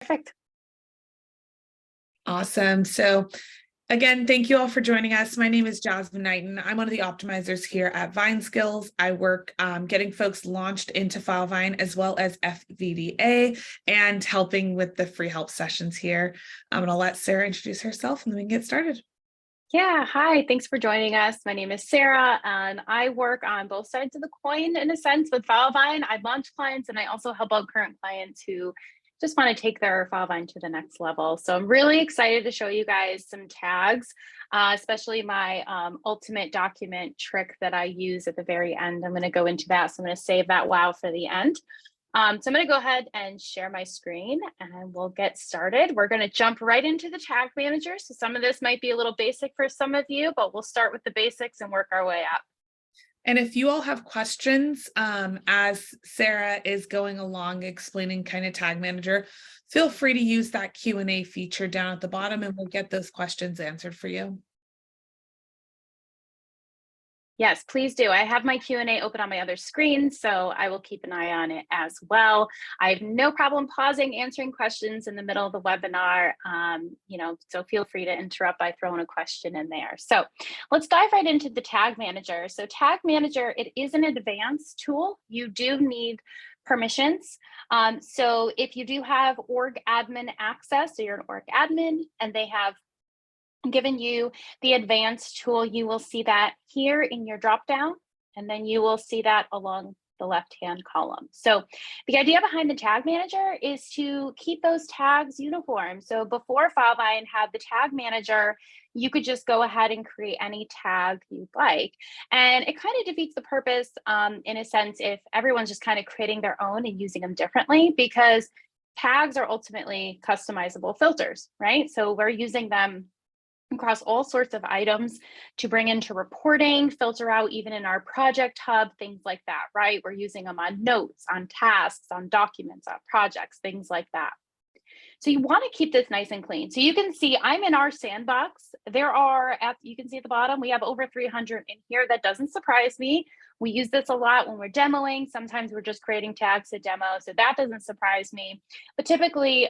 Perfect. Awesome. So again, thank you all for joining us. My name is Jasmine Knighton. I'm one of the optimizers here at Vine Skills. I work getting folks launched into Filevine as well as FVDA and helping with the free help sessions here. I'm going to let Sarah introduce herself and then we can get started. Yeah, hi, thanks for joining us. My name is Sarah, and I work on both sides of the coin in a sense with Filevine. I launch clients and I also help out current clients who just want to take their Filevine to the next level. So I'm really excited to show you guys some tags, especially my ultimate document trick that I use at the very end. I'm going to go into that. So I'm going to save that wow for the end. So I'm going to go ahead and share my screen and we'll get started. We're going to jump right into the tag manager. So some of this might be a little basic for some of you, but we'll start with the basics and work our way up. And if you all have questions as Sarah is going along explaining kind of tag manager, feel free to use that Q&A feature down at the bottom and we'll get those questions answered for you. Yes, please do. I have my Q&A open on my other screen, so I will keep an eye on it as well. I have no problem pausing, answering questions in the middle of the webinar, so feel free to interrupt by throwing a question in there. So let's dive right into the tag manager. So tag manager, it is an advanced tool. You do need permissions. So if you do have org admin access, so you're an org admin and they have given you the advanced tool, you will see that here in your drop down, and then you will see that along the left-hand column. So the idea behind the tag manager is to keep those tags uniform. So before Filevine had the tag manager, you could just go ahead and create any tag you'd like. And it kind of defeats the purpose in a sense if everyone's just kind of creating their own and using them differently, because tags are ultimately customizable filters, right? So we're using them across all sorts of items to bring into reporting, filter out even in our project hub, things like that, right? We're using them on notes, on tasks, on documents, on projects, things like that. So you want to keep this nice and clean. So you can see I'm in our sandbox. There are, you can see at the bottom, we have over 300 in here. That doesn't surprise me. We use this a lot when we're demoing. Sometimes we're just creating tags to demo. So that doesn't surprise me. But typically,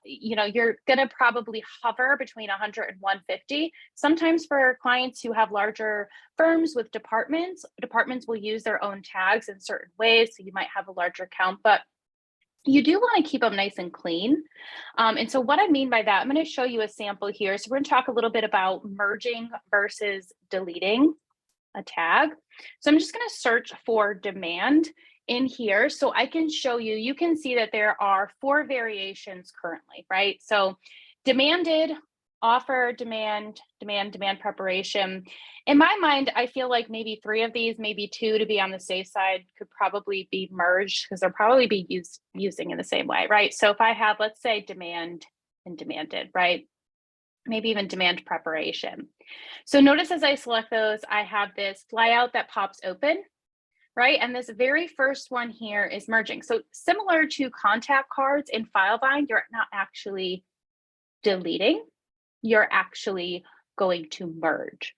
you're going to probably hover between 100 and 150. Sometimes for clients who have larger firms with departments will use their own tags in certain ways. So you might have a larger count, but you do want to keep them nice and clean. And so what I mean by that, I'm going to show you a sample here. So we're going to talk a little bit about merging versus deleting a tag. So I'm just going to search for demand in here so I can show you, you can see that there are 4 variations currently, right? So demanded, offer, demand preparation. In my mind, I feel like maybe 3 of these, maybe 2 to be on the safe side could probably be merged because they'll probably be using in the same way, right? So if I have, let's say demand and demanded, right? Maybe even demand preparation. So notice as I select those, I have this flyout that pops open, right? And this very first one here is merging. So similar to contact cards in Filevine, you're not actually deleting, you're actually going to merge.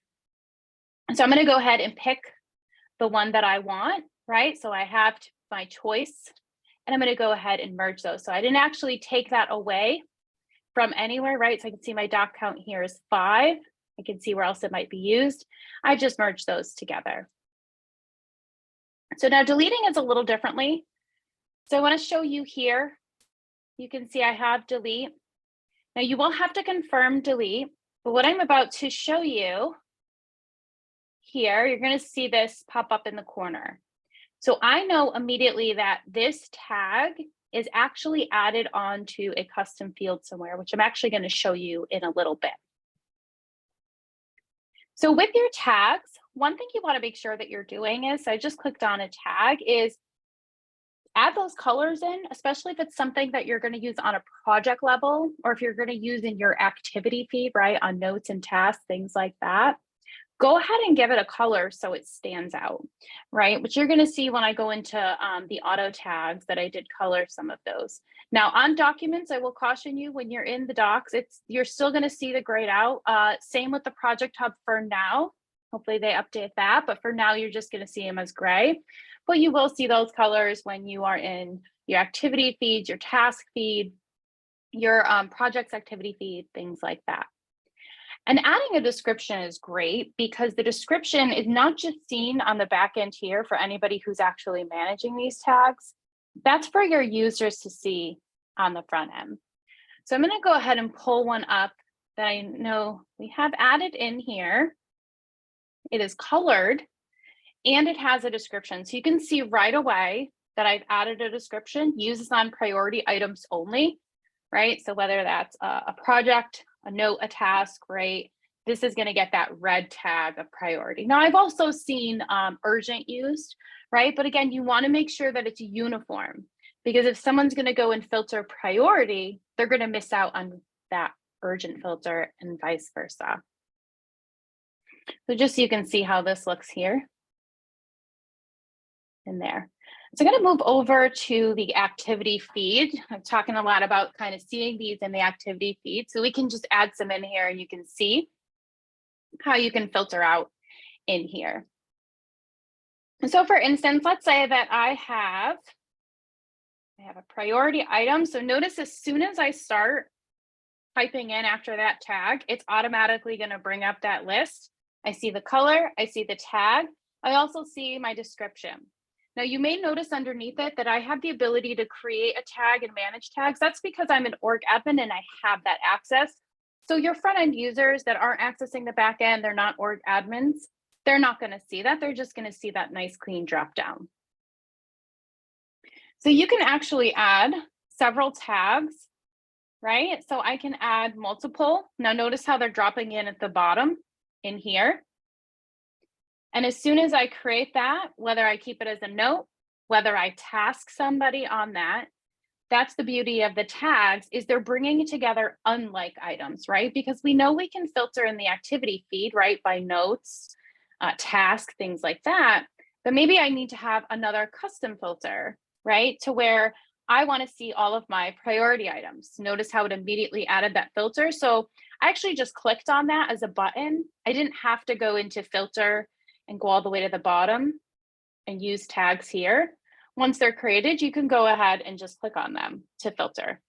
So I'm going to go ahead and pick the one that I want, right? So I have my choice and I'm going to go ahead and merge those. So I didn't actually take that away from anywhere, right? So I can see my doc count here is 5. I can see where else it might be used. I just merged those together. So now deleting is a little differently. So I want to show you here. You can see I have delete. Now you will have to confirm delete, but what I'm about to show you here, you're going to see this pop up in the corner. So I know immediately that this tag is actually added onto a custom field somewhere, which I'm actually going to show you in a little bit. So with your tags, one thing you want to make sure that you're doing is, so I just clicked on a tag, is add those colors in, especially if it's something that you're going to use on a project level, or if you're going to use in your activity feed, right, on notes and tasks, things like that. Go ahead and give it a color so it stands out, right? Which you're going to see when I go into the auto tags that I did color some of those. Now on documents, I will caution you when you're in the docs, you're still going to see the grayed out. Same with the project hub for now. Hopefully they update that, but for now you're just going to see them as gray. But you will see those colors when you are in your activity feeds, your task feed, your projects activity feed, things like that. And adding a description is great because the description is not just seen on the back end here for anybody who's actually managing these tags. That's for your users to see on the front end. So I'm going to go ahead and pull one up that I know we have added in here. It is colored and it has a description. So you can see right away that I've added a description, uses on priority items only, right? So whether that's a project, a note, a task, right? This is going to get that red tag of priority. Now, I've also seen urgent used, right? But again, you want to make sure that it's uniform because if someone's going to go and filter priority, they're going to miss out on that urgent filter and vice versa. So just so you can see how this looks here and there. So I'm going to move over to the activity feed. I'm talking a lot about kind of seeing these in the activity feed. So we can just add some in here and you can see how you can filter out in here. And so for instance, let's say that I have a priority item. So notice as soon as I start typing in after that tag, it's automatically going to bring up that list. I see the color, I see the tag. I also see my description. Now you may notice underneath it that I have the ability to create a tag and manage tags. That's because I'm an org admin and I have that access. So your front end users that aren't accessing the back end, they're not org admins, they're not going to see that. They're just going to see that nice clean drop down. So you can actually add several tags, right? So I can add multiple. Now notice how they're dropping in at the bottom in here. And as soon as I create that, whether I keep it as a note, whether I task somebody on that, that's the beauty of the tags is they're bringing together unlike items, right? Because we know we can filter in the activity feed, right? By notes, task, things like that. But maybe I need to have another custom filter, right? To where I want to see all of my priority items. Notice how it immediately added that filter. So I actually just clicked on that as a button. I didn't have to go into filter and go all the way to the bottom and use tags here. Once they're created, you can go ahead and just click on them to filter.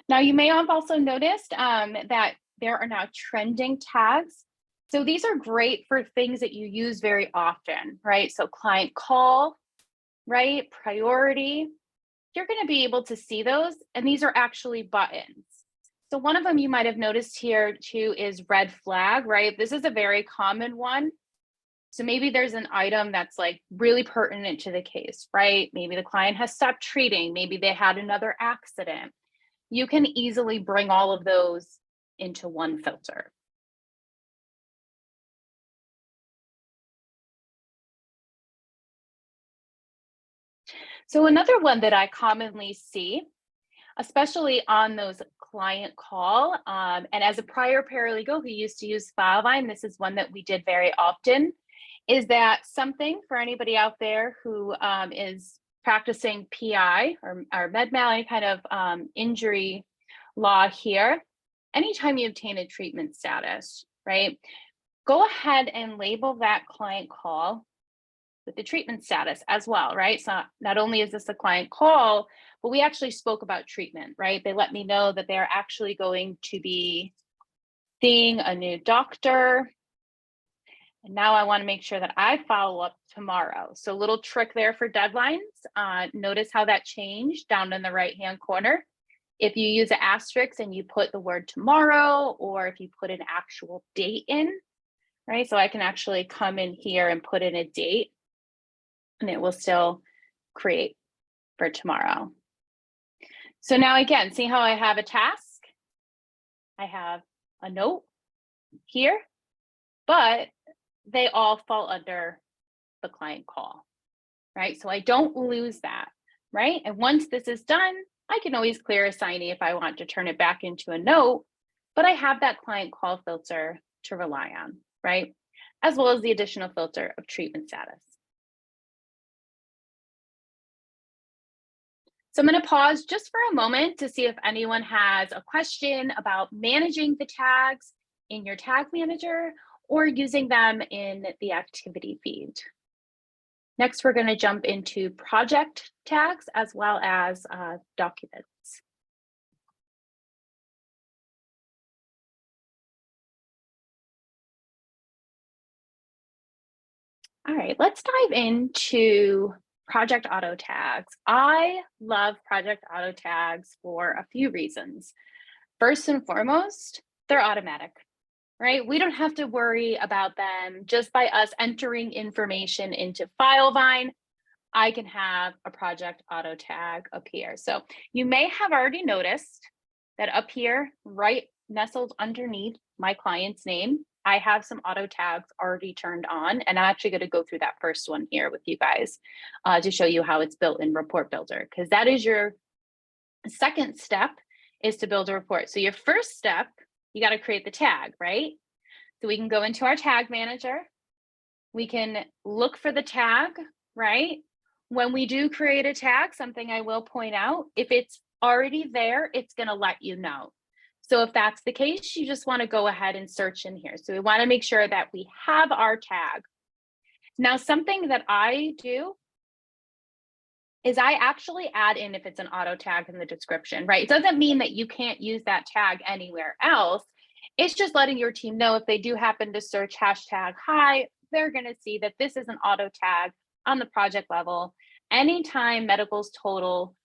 Now, you may have also noticed that there are now trending tags. So these are great for things that you use very often, right? So client call, right? Priority. You're going to be able to see those, and these are actually buttons. So one of them you might have noticed here too is red flag, right? This is a very common one. So maybe there's an item that's like really pertinent to the case, right? Maybe the client has stopped treating, maybe they had another accident. You can easily bring all of those into one filter. So another one that I commonly see, especially on those client call, and as a prior paralegal who used to use Filevine, this is one that we did very often, is that something for anybody out there who is practicing PI or med mal, any kind of injury law here, anytime you obtain a treatment status, right? Go ahead and label that client call with the treatment status as well, right? So not only is this a client call, but we actually spoke about treatment, right? They let me know that they're actually going to be seeing a new doctor. And now I want to make sure that I follow up tomorrow. So a little trick there for deadlines. Notice how that changed down in the right-hand corner. If you use an asterisk and you put the word tomorrow, or if you put an actual date in, right? So I can actually come in here and put in a date and it will still create for tomorrow. So now again, see how I have a task? I have a note here, but they all fall under the client call, right? So I don't lose that, right? And once this is done, I can always clear assignee if I want to turn it back into a note, but I have that client call filter to rely on, right? As well as the additional filter of treatment status. So I'm going to pause just for a moment to see if anyone has a question about managing the tags in your tag manager or using them in the activity feed. Next, we're going to jump into project tags as well as documents. All right, let's dive into project auto tags. I love project auto tags for a few reasons. First and foremost, they're automatic, right? We don't have to worry about them. Just by us entering information into Filevine, I can have a project auto tag appear. So you may have already noticed that up here, right nestled underneath my client's name, I have some auto tags already turned on, and I'm actually going to go through that first one here with you guys to show you how it's built in Report Builder, because that is your second step, is to build a report. So your first step, you got to create the tag, right? So we can go into our tag manager. We can look for the tag, right? When we do create a tag, something I will point out, if it's already there, it's going to let you know. So if that's the case, you just want to go ahead and search in here. So we want to make sure that we have our tag. Now, something that I do is I actually add in if it's an auto tag in the description, right? It doesn't mean that you can't use that tag anywhere else. It's just letting your team know if they do happen to search hashtag hi, they're going to see that this is an auto tag on the project level anytime medicals total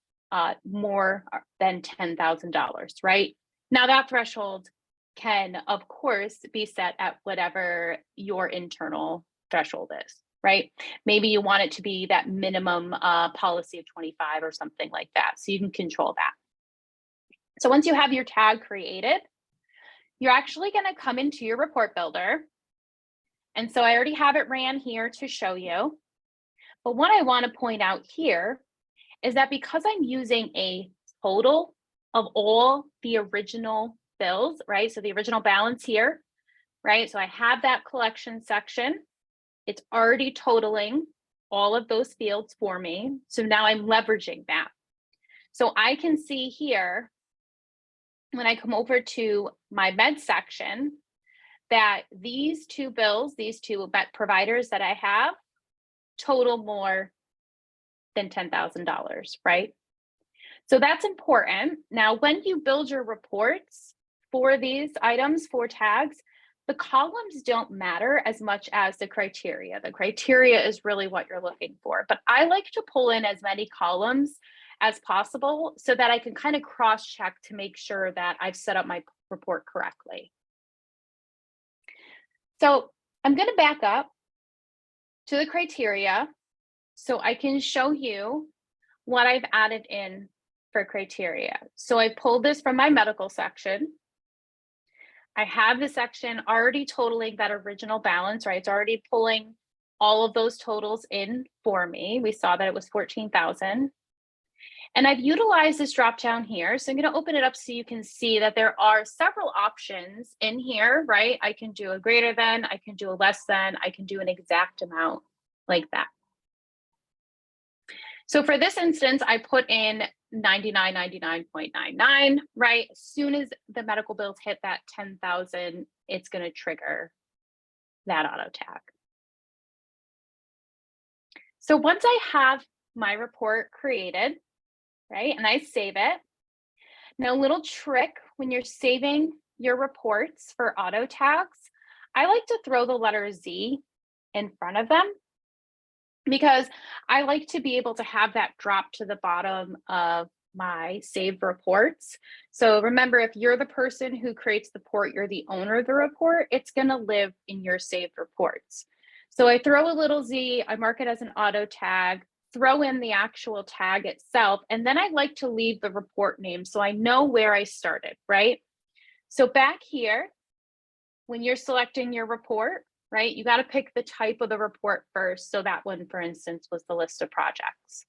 more than $10,000, right? Now that threshold can, of course, be set at whatever your internal threshold is, right? Maybe you want it to be that minimum policy of 25 or something like that, so you can control that. So once you have your tag created, you're actually going to come into your report builder. And so I already have it ran here to show you. But what I want to point out here is that because I'm using a total of all the original bills, right? So the original balance here, right? So I have that collection section. It's already totaling all of those fields for me. So now I'm leveraging that. So I can see here, when I come over to my med section, that these two bills, these two providers that I have, total more than $10,000, right? So that's important. Now, when you build your reports for these items, for tags, the columns don't matter as much as the criteria. The criteria is really what you're looking for. But I like to pull in as many columns as possible so that I can kind of cross-check to make sure that I've set up my report correctly. So I'm going to back up to the criteria so I can show you what I've added in for criteria. So I pulled this from my medical section. I have the section already totaling that original balance, right? It's already pulling all of those totals in for me. We saw that it was 14,000. And I've utilized this drop down here. So I'm going to open it up so you can see that there are several options in here, right? I can do a greater than, I can do a less than, I can do an exact amount like that. So for this instance, I put in 99.99, right? As soon as the medical bills hit that 10,000, it's going to trigger that auto tag. So once I have my report created, right, and I save it. Now, a little trick when you're saving your reports for auto tags, I like to throw the letter Z in front of them, because I like to be able to have that drop to the bottom of my saved reports. So remember, if you're the person who creates the report, you're the owner of the report, it's going to live in your saved reports. So I throw a little Z, I mark it as an auto tag, throw in the actual tag itself, and then I like to leave the report name so I know where I started, right? So back here, when you're selecting your report, right, you got to pick the type of the report first. So that one, for instance, was the list of projects.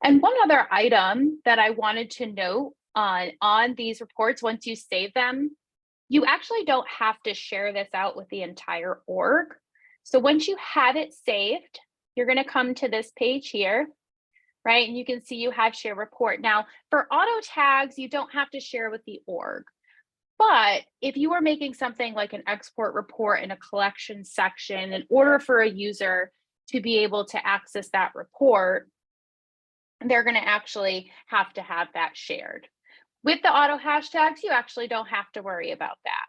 And one other item that I wanted to note on these reports, once you save them, you actually don't have to share this out with the entire org. So once you have it saved, you're going to come to this page here, right? And you can see you have share report. Now, for auto tags, you don't have to share with the org. But if you are making something like an export report in a collection section, in order for a user to be able to access that report, they're going to actually have to have that shared. With the auto hashtags, you actually don't have to worry about that.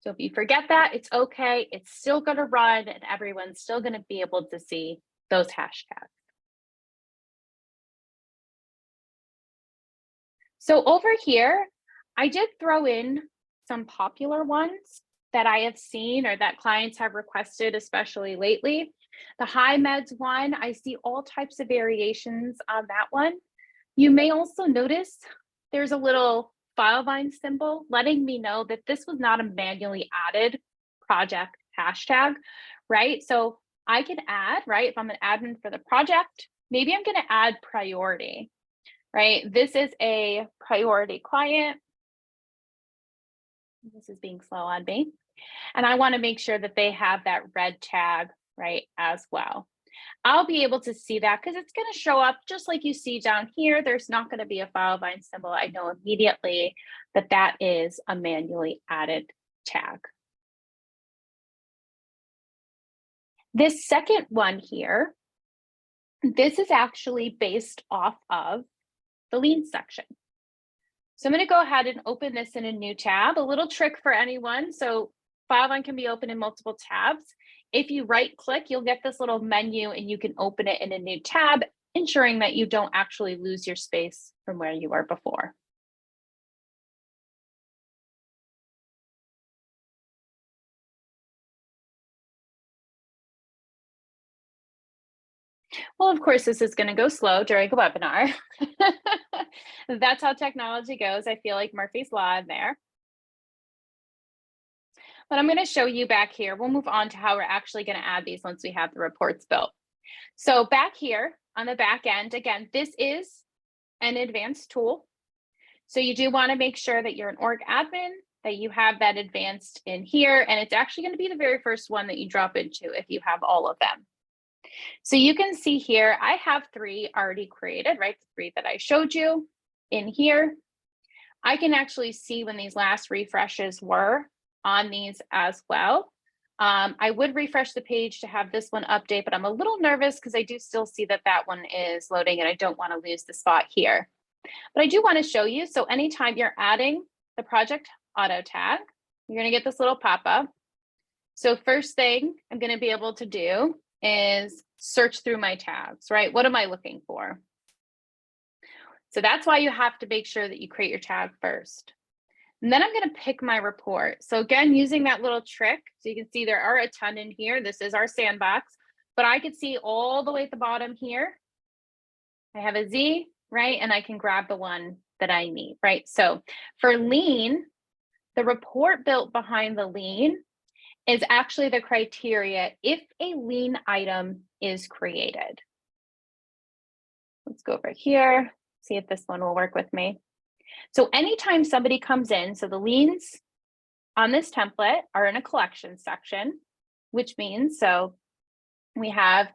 So if you forget that, it's okay. It's still going to run and everyone's still going to be able to see those hashtags. So over here, I did throw in some popular ones that I have seen or that clients have requested, especially lately. The high meds one, I see all types of variations on that one. You may also notice there's a little Filevine symbol letting me know that this was not a manually added project hashtag, right? So I can add, right? If I'm an admin for the project, maybe I'm going to add priority, right? This is a priority client. This is being slow on me. And I want to make sure that they have that red tag, right, as well. I'll be able to see that because it's going to show up just like you see down here. There's not going to be a Filevine symbol. I know immediately that that is a manually added tag. This second one here, this is actually based off of the lien section. So I'm going to go ahead and open this in a new tab. A little trick for anyone. So Filevine can be open in multiple tabs. If you right click, you'll get this little menu and you can open it in a new tab, ensuring that you don't actually lose your space from where you were before. Well, of course, this is going to go slow during a webinar. That's how technology goes. I feel like Murphy's Law in there. But I'm going to show you back here. We'll move on to how we're actually going to add these once we have the reports built. So back here on the back end, again, this is an advanced tool. So you do want to make sure that you're an org admin, that you have that advanced in here, and it's actually going to be the very first one that you drop into if you have all of them. So you can see here, I have 3 already created, right? The 3 that I showed you in here. I can actually see when these last refreshes were on these as well. I would refresh the page to have this one update, but I'm a little nervous because I do still see that that one is loading and I don't want to lose the spot here. But I do want to show you. So anytime you're adding the project auto tag, you're going to get this little pop-up. So first thing I'm going to be able to do is search through my tags, right? What am I looking for? So that's why you have to make sure that you create your tag first. And then I'm going to pick my report. So again, using that little trick, so you can see there are a ton in here. This is our sandbox, but I could see all the way at the bottom here. I have a Z, right? And I can grab the one that I need, right? So for lien, the report built behind the lien is actually the criteria if a lien item is created. Let's go over here, see if this one will work with me. So anytime somebody comes in, so the liens on this template are in a collection section, which means so we have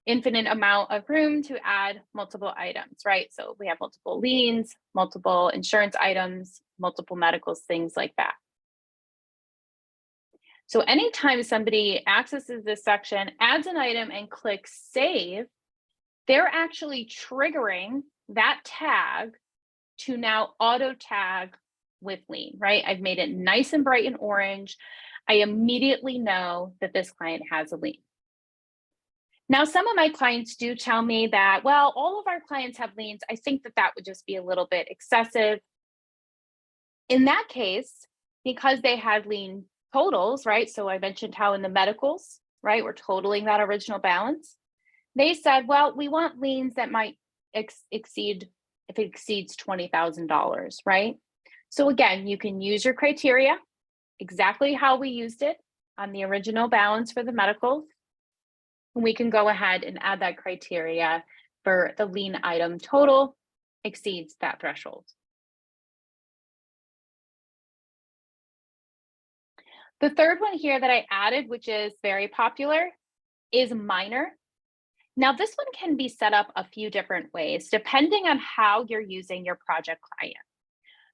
infinite amount of room to add multiple items, right? So we have multiple liens, multiple insurance items, multiple medicals, things like that. So anytime somebody accesses this section, adds an item and clicks save, they're actually triggering that tag to now auto tag with lien, right? I've made it nice and bright and orange. I immediately know that this client has a lien. Now, some of my clients do tell me that, well, all of our clients have liens. I think that that would just be a little bit excessive. In that case, because they had lien totals, right? So I mentioned how in the medicals, right, we're totaling that original balance. They said, well, we want liens that might exceed, if it exceeds $20,000, right? So again, you can use your criteria, exactly how we used it on the original balance for the medicals. And we can go ahead and add that criteria for the lien item total exceeds that threshold. The third one here that I added, which is very popular, is minor. Now, this one can be set up a few different ways, depending on how you're using your project client.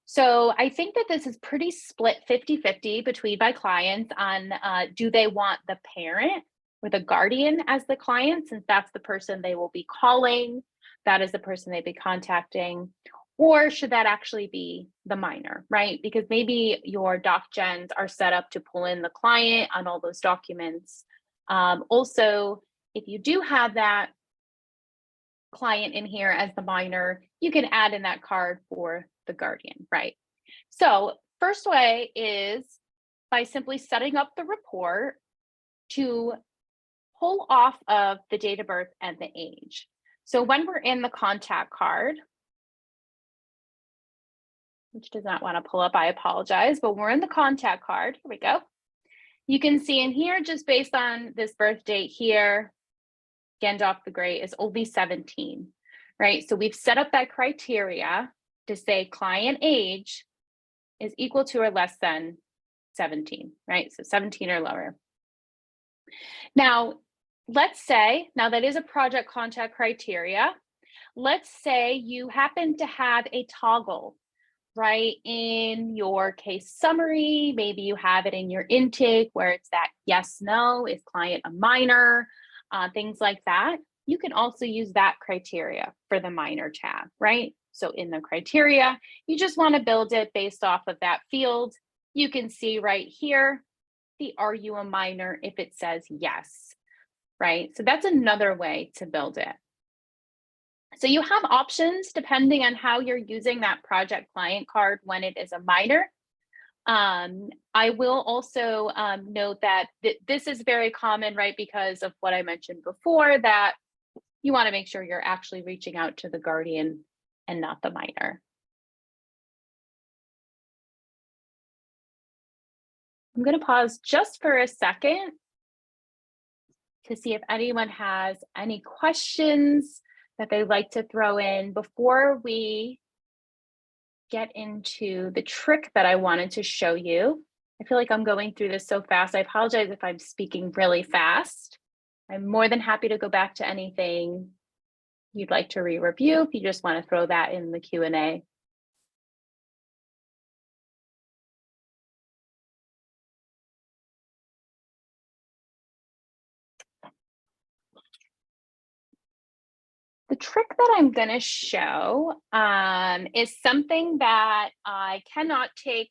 So I think that this is pretty split 50-50 between my clients on do they want the parent or the guardian as the client, since that's the person they will be calling, that is the person they'd be contacting, or should that actually be the minor, right? Because maybe your doc gens are set up to pull in the client on all those documents. Also, if you do have that client in here as the minor, you can add in that card for the guardian, right? So first way is by simply setting up the report to pull off of the date of birth and the age. So when we're in the contact card, which does not want to pull up, I apologize, but we're in the contact card, here we go. You can see in here, just based on this birth date here, Gandalf the Great is only 17, right? So we've set up that criteria to say client age is equal to or less than 17, right? So 17 or lower. Now, let's say, now that is a project contact criteria. Let's say you happen to have a toggle, right, in your case summary. Maybe you have it in your intake where it's that yes, no, is client a minor, things like that. You can also use that criteria for the minor tab, right? So in the criteria, you just want to build it based off of that field. You can see right here, the are you a minor if it says yes, right? So that's another way to build it. So you have options depending on how you're using that project client card when it is a minor. I will also note that this is very common, right? Because of what I mentioned before, that you want to make sure you're actually reaching out to the guardian and not the minor. I'm going to pause just for a second to see if anyone has any questions that they'd like to throw in before we get into the trick that I wanted to show you. I feel like I'm going through this so fast. I apologize if I'm speaking really fast. I'm more than happy to go back to anything you'd like to re-review if you just want to throw that in the Q&A. The trick that I'm going to show is something that I cannot take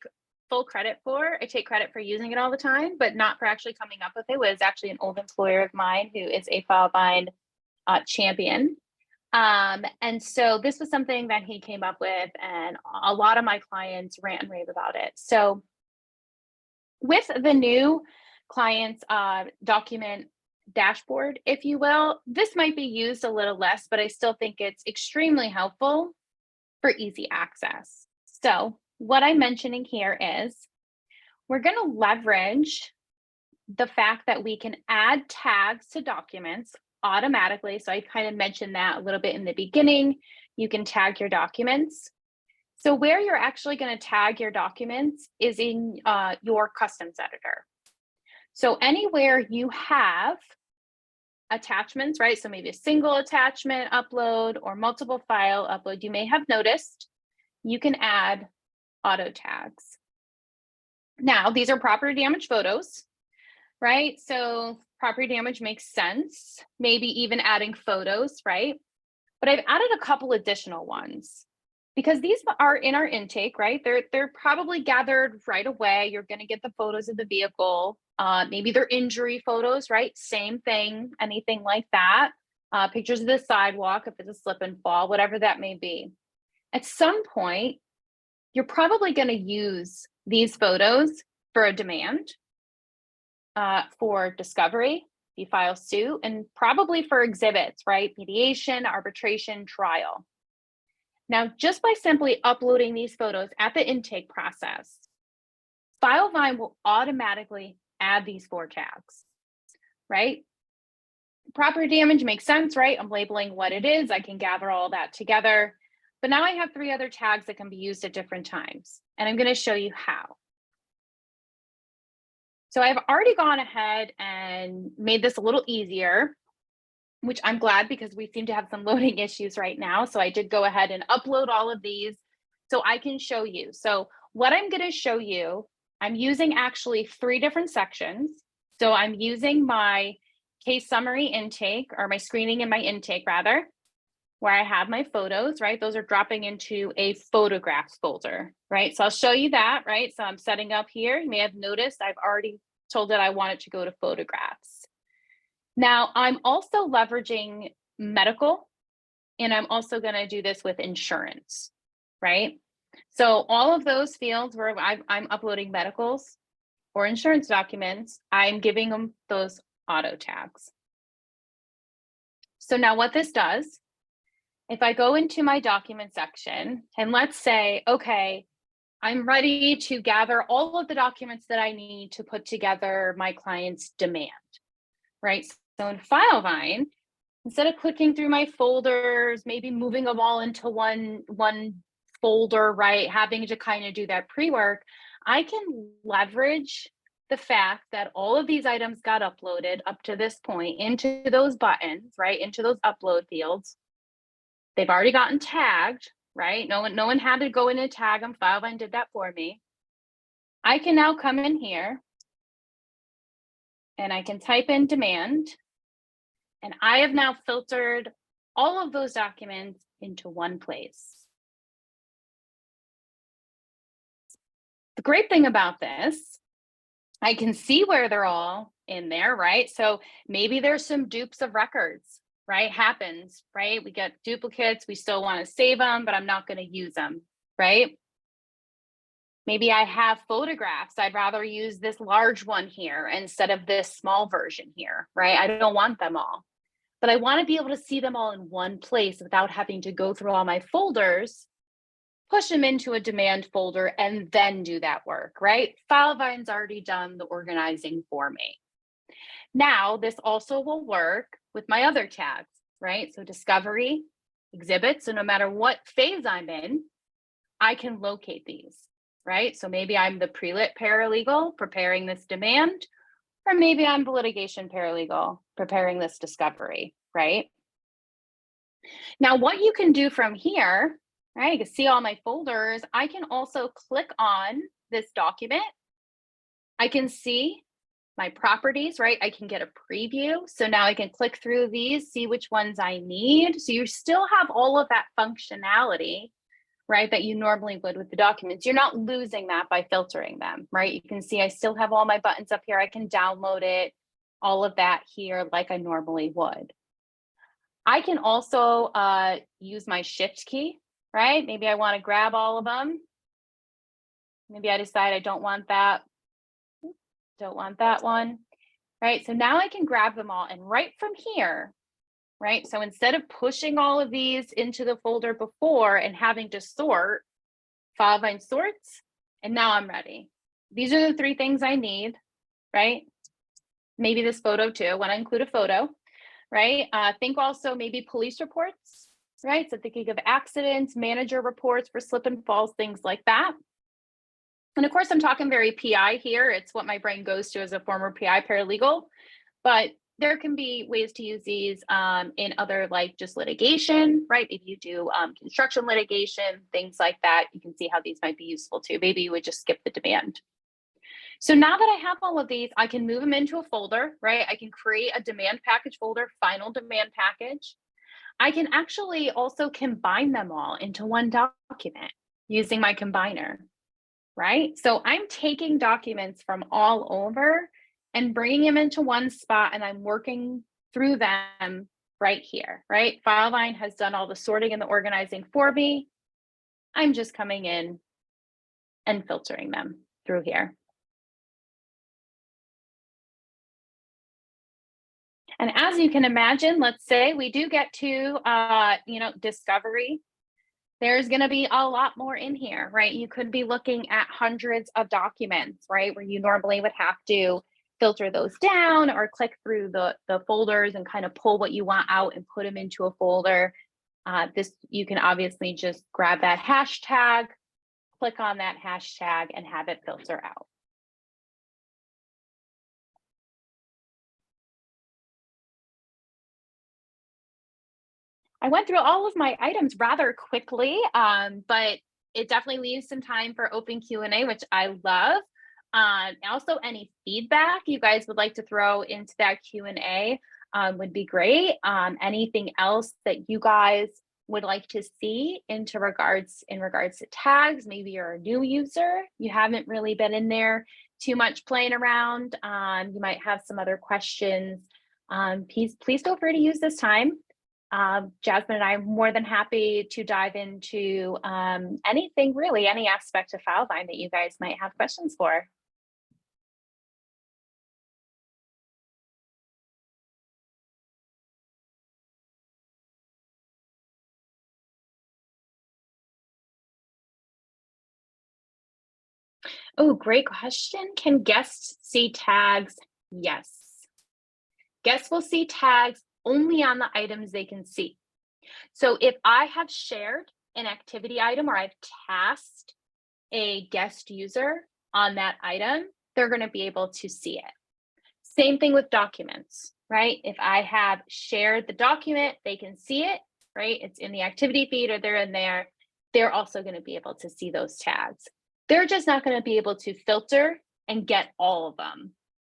full credit for. I take credit for using it all the time, but not for actually coming up with it. It was actually an old employer of mine who is a Filevine champion. And so this was something that he came up with, and a lot of my clients rant and rave about it. So with the new clients document dashboard, if you will, this might be used a little less, but I still think it's extremely helpful for easy access. So what I'm mentioning here is we're going to leverage the fact that we can add tags to documents automatically. So I kind of mentioned that a little bit in the beginning. You can tag your documents. So where you're actually going to tag your documents is in your customs editor. So anywhere you have attachments, right? So maybe a single attachment upload or multiple file upload, you may have noticed you can add auto tags. Now, these are property damage photos, right? So property damage makes sense, maybe even adding photos, right? But I've added a couple additional ones because these are in our intake, right? They're probably gathered right away. You're going to get the photos of the vehicle. Maybe they're injury photos, right? Same thing, anything like that. Pictures of the sidewalk, if it's a slip and fall, whatever that may be. At some point, you're probably going to use these photos for a demand, for discovery, if you file suit, and probably for exhibits, right? Mediation, arbitration, trial. Now, just by simply uploading these photos at the intake process, Filevine will automatically add these 4 tags, right? Property damage makes sense, right? I'm labeling what it is. I can gather all that together. But now I have 3 other tags that can be used at different times, and I'm going to show you how. So I've already gone ahead and made this a little easier, which I'm glad because we seem to have some loading issues right now. So I did go ahead and upload all of these so I can show you. So what I'm going to show you, I'm using actually 3 different sections. So I'm using my case summary intake, or my screening and my intake rather, where I have my photos, right? Those are dropping into a photographs folder, right? So I'll show you that, right? So I'm setting up here. You may have noticed I've already told it I want it to go to photographs. Now I'm also leveraging medical, and I'm also going to do this with insurance, right? So all of those fields where I'm uploading medicals or insurance documents, I'm giving them those auto tags. So now what this does, if I go into my document section and let's say, okay, I'm ready to gather all of the documents that I need to put together my client's demand, right? So in Filevine, instead of clicking through my folders, maybe moving them all into one folder, right? Having to kind of do that pre-work, I can leverage the fact that all of these items got uploaded up to this point into those buttons, right? Into those upload fields. They've already gotten tagged, right? No one had to go in and tag them. Filevine did that for me. I can now come in here and I can type in demand, and I have now filtered all of those documents into one place. The great thing about this, I can see where they're all in there, right? So maybe there's some dupes of records, right? Happens, right? We get duplicates, we still want to save them, but I'm not going to use them, right? Maybe I have photographs. I'd rather use this large one here instead of this small version here, right? I don't want them all, but I want to be able to see them all in one place without having to go through all my folders, push them into a demand folder, and then do that work, right? Filevine's already done the organizing for me. Now, this also will work with my other tags, right? So discovery, exhibit. So no matter what phase I'm in, I can locate these, right? So maybe I'm the pre-lit paralegal preparing this demand, or maybe I'm the litigation paralegal preparing this discovery, right? Now, what you can do from here, right? You can see all my folders. I can also click on this document. I can see my properties, right? I can get a preview. So now I can click through these, see which ones I need. So you still have all of that functionality, right, that you normally would with the documents. You're not losing that by filtering them, right? You can see I still have all my buttons up here. I can download it, all of that here like I normally would. I can also use my shift key, right? Maybe I want to grab all of them. Maybe I decide I don't want that. Don't want that one, right? So now I can grab them all, and right from here, right? So instead of pushing all of these into the folder before and having to sort, Filevine sorts, and now I'm ready. These are the 3 things I need, right? Maybe this photo too, when I include a photo, right? Think also maybe police reports, right? So thinking of accidents, manager reports for slip and falls, things like that. And of course, I'm talking very PI here. It's what my brain goes to as a former PI paralegal, but there can be ways to use these in other, like just litigation, right? If you do construction litigation, things like that, you can see how these might be useful too. Maybe you would just skip the demand. So now that I have all of these, I can move them into a folder, right? I can create a demand package folder, final demand package. I can actually also combine them all into one document using my combiner, right? So I'm taking documents from all over and bringing them into one spot, and I'm working through them right here, right? Filevine has done all the sorting and the organizing for me. I'm just coming in and filtering them through here. And as you can imagine, let's say we do get to, discovery. There's going to be a lot more in here, right? You could be looking at hundreds of documents, right? Where you normally would have to filter those down or click through the folders and kind of pull what you want out and put them into a folder. You can obviously just grab that hashtag, click on that hashtag, and have it filter out. I went through all of my items rather quickly, but it definitely leaves some time for open Q&A, which I love. Also, any feedback you guys would like to throw into that Q&A would be great. Anything else that you guys would like to see in regards to tags? Maybe you're a new user, you haven't really been in there too much playing around. You might have some other questions. Please feel free to use this time. Jasmine and I are more than happy to dive into anything, really, any aspect of Filevine that you guys might have questions for. Oh, great question. Can guests see tags? Yes. Guests will see tags only on the items they can see. So if I have shared an activity item or I've tasked a guest user on that item, they're going to be able to see it. Same thing with documents, right? If I have shared the document, they can see it, right? It's in the activity feed or they're in there. They're also going to be able to see those tags. They're just not going to be able to filter and get all of them,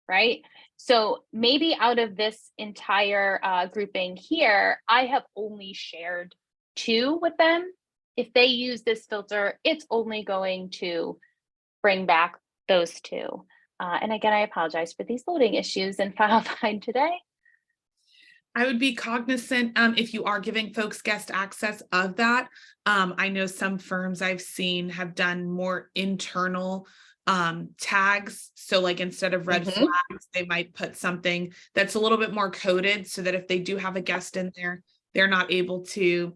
right? So maybe out of this entire grouping here, I have only shared 2 with them. If they use this filter, it's only going to bring back those 2. And again, I apologize for these loading issues in Filevine today. I would be cognizant if you are giving folks guest access of that. I know some firms I've seen have done more internal tags. So like instead of red flags, they might put something that's a little bit more coded so that if they do have a guest in there, they're not able to,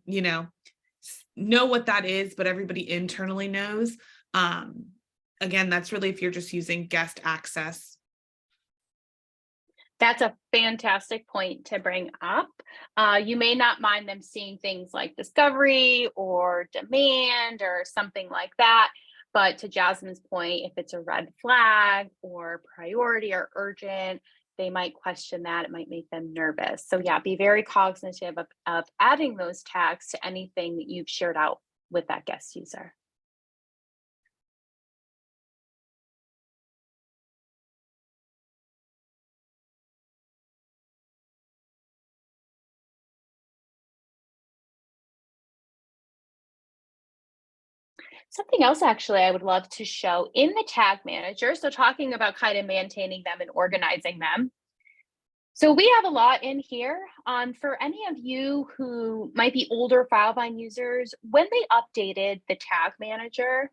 know what that is, but everybody internally knows. Again, that's really if you're just using guest access. That's a fantastic point to bring up. You may not mind them seeing things like discovery or demand or something like that. But to Jasmine's point, if it's a red flag or priority or urgent, they might question that. It might make them nervous. So yeah, be very cognizant of adding those tags to anything that you've shared out with that guest user. Something else actually I would love to show in the tag manager. So talking about kind of maintaining them and organizing them. So we have a lot in here. For any of you who might be older Filevine users, when they updated the tag manager,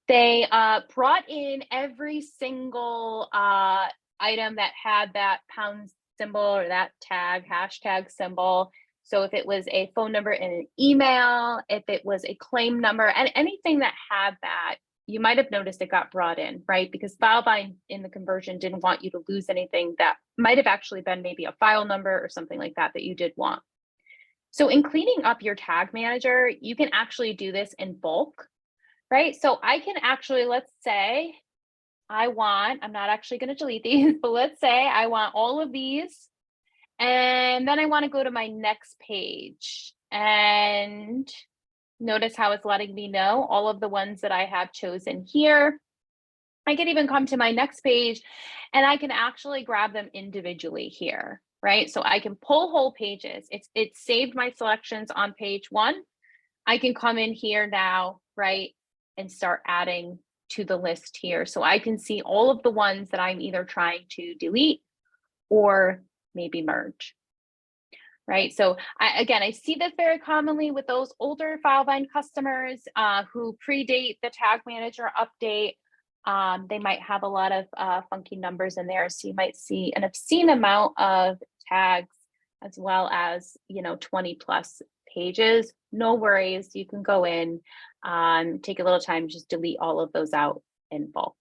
they brought in every single item that had that pound symbol or that tag hashtag symbol. So if it was a phone number and an email, if it was a claim number, and anything that had that, you might have noticed it got brought in, right? Because Filevine in the conversion didn't want you to lose anything that might have actually been maybe a file number or something like that that you did want. So in cleaning up your tag manager, you can actually do this in bulk, right? So I can actually, let's say I'm not actually going to delete these, but let's say I want all of these. And then I want to go to my next page and notice how it's letting me know all of the ones that I have chosen here. I can even come to my next page and I can actually grab them individually here, right? So I can pull whole pages. It's saved my selections on page 1. I can come in here now, right, and start adding to the list here. So I can see all of the ones that I'm either trying to delete or maybe merge, right? So I see this very commonly with those older Filevine customers who predate the tag manager update. They might have a lot of funky numbers in there. So you might see an obscene amount of tags as well as, 20 plus pages. No worries, you can go in, take a little time, just delete all of those out in bulk.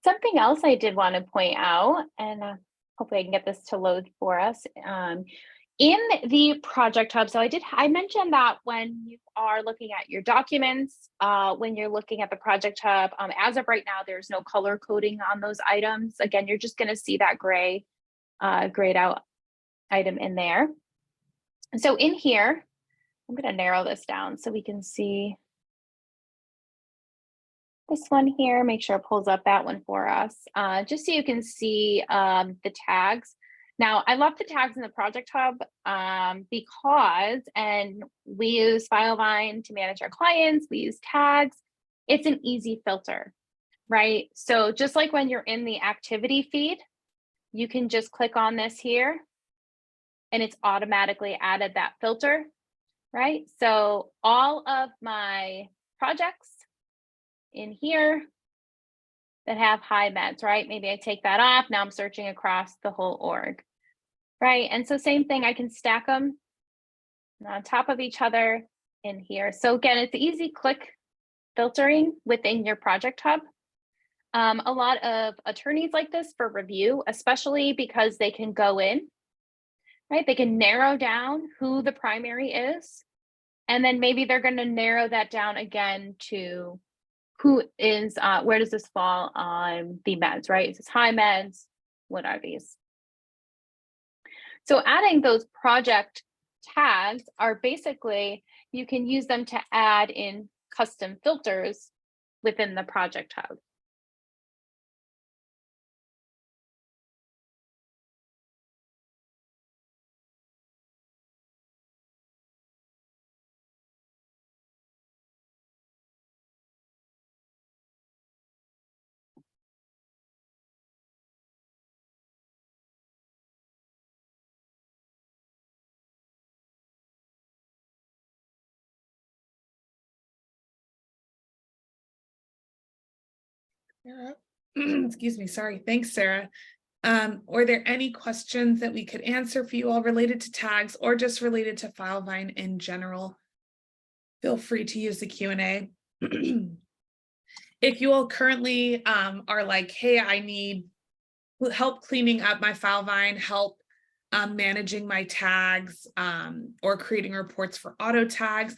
Something else I did want to point out, and hopefully I can get this to load for us. In the project hub, so I mentioned that when you are looking at your documents, when you're looking at the project hub, as of right now, there's no color coding on those items. Again, you're just going to see that gray, grayed out item in there. So in here, I'm going to narrow this down so we can see this one here. Make sure it pulls up that one for us, just so you can see the tags. Now, I love the tags in the project hub because, and we use Filevine to manage our clients, we use tags. It's an easy filter, right? So just like when you're in the activity feed, you can just click on this here and it's automatically added that filter, right? So all of my projects in here that have high meds, right? Maybe I take that off. Now I'm searching across the whole org, right? And so same thing, I can stack them on top of each other in here. So again, it's easy click filtering within your project hub. A lot of attorneys like this for review, especially because they can go in, right? They can narrow down who the primary is, and then maybe they're going to narrow that down again to who is, where does this fall on the meds, right? Is this high meds? What are these? So adding those project tags are basically, you can use them to add in custom filters within the project hub. Excuse me, sorry. Thanks, Sarah. Were there any questions that we could answer for you all related to tags or just related to Filevine in general? Feel free to use the Q&A. If you all currently are like, hey, I need help cleaning up my Filevine, help managing my tags, or creating reports for auto tags,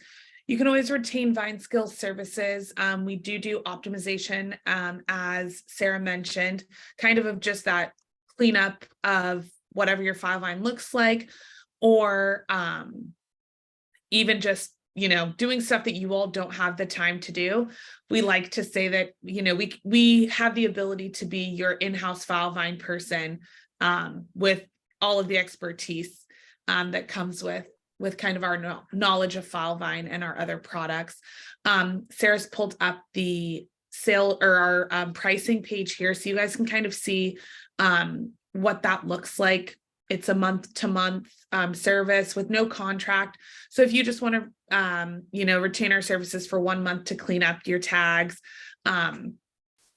you can always retain Vine Skills services. We do optimization, as Sarah mentioned, kind of just that cleanup of whatever your Filevine looks like, or even just, doing stuff that you all don't have the time to do. We like to say that, we have the ability to be your in-house Filevine person, with all of the expertise that comes with kind of our knowledge of Filevine and our other products. Sarah's pulled up the sale or our pricing page here, so you guys can kind of see what that looks like. It's a month-to-month service with no contract. So if you just want to, retain our services for 1 month to clean up your tags,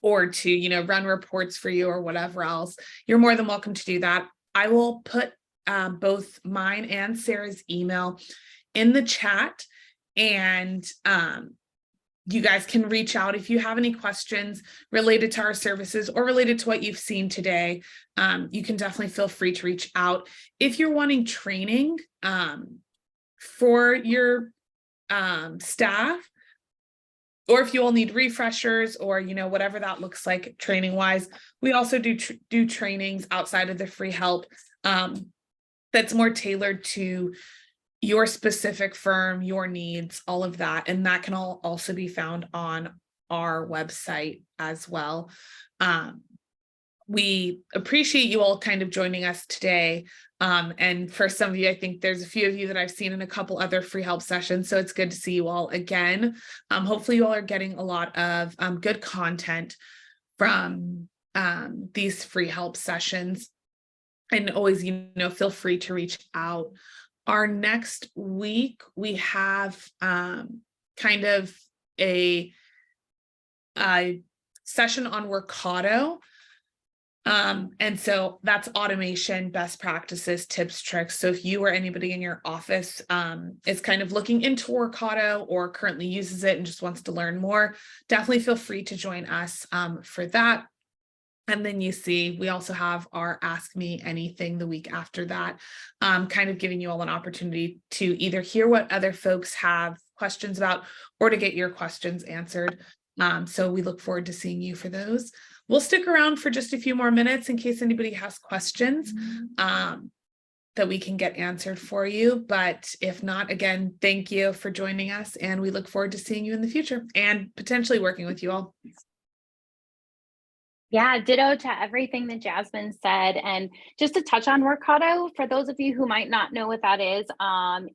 or to, run reports for you or whatever else, you're more than welcome to do that. I will put both mine and Sarah's email in the chat, and you guys can reach out if you have any questions related to our services or related to what you've seen today. You can definitely feel free to reach out. If you're wanting training for your staff, or if you all need refreshers, or whatever that looks like training wise, we also do trainings outside of the free help that's more tailored to your specific firm, your needs, all of that. And that can all also be found on our website as well. We appreciate you all kind of joining us today. And for some of you, I think there's a few of you that I've seen in a couple other free help sessions. So it's good to see you all again. Hopefully you all are getting a lot of good content from these free help sessions. And always, feel free to reach out. Our next week, we have kind of a session on Workato. And so that's automation, best practices, tips, tricks. So if you or anybody in your office is kind of looking into Workato or currently uses it and just wants to learn more, definitely feel free to join us for that. And then you see, we also have our Ask Me Anything the week after that, kind of giving you all an opportunity to either hear what other folks have questions about or to get your questions answered. So we look forward to seeing you for those. We'll stick around for just a few more minutes in case anybody has questions that we can get answered for you. But if not, again, thank you for joining us, and we look forward to seeing you in the future and potentially working with you all. Yeah, ditto to everything that Jasmine said. And just to touch on Workato, for those of you who might not know what that is,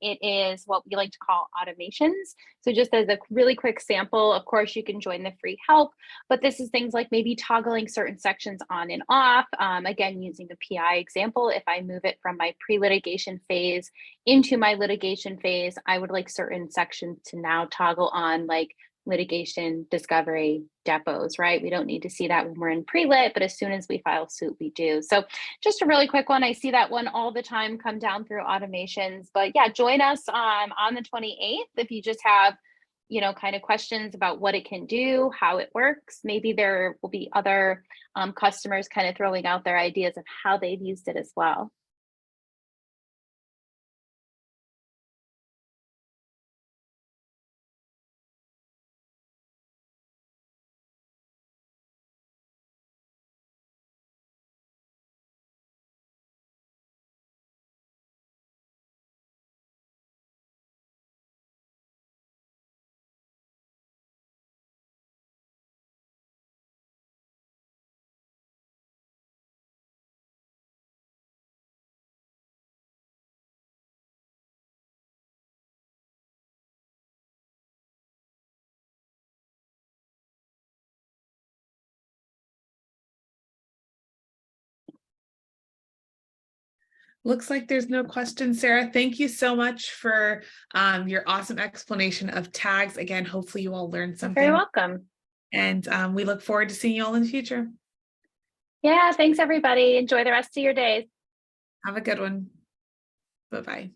it is what we like to call automations. So just as a really quick sample, of course, you can join the free help, but this is things like maybe toggling certain sections on and off. Again, using the PI example, if I move it from my pre-litigation phase into my litigation phase, I would like certain sections to now toggle on, like litigation, discovery, depots, right? We don't need to see that when we're in pre-lit, but as soon as we file suit, we do. So just a really quick one. I see that one all the time come down through automations, but yeah, join us on the 28th if you just have, you know, kind of questions about what it can do, how it works. Maybe there will be other customers kind of throwing out their ideas of how they've used it as well. Looks like there's no questions, Sarah. Thank you so much for your awesome explanation of tags. Again, hopefully you all learned something. You're very welcome. And we look forward to seeing you all in the future. Yeah, thanks everybody. Enjoy the rest of your days. Have a good one. Bye-bye.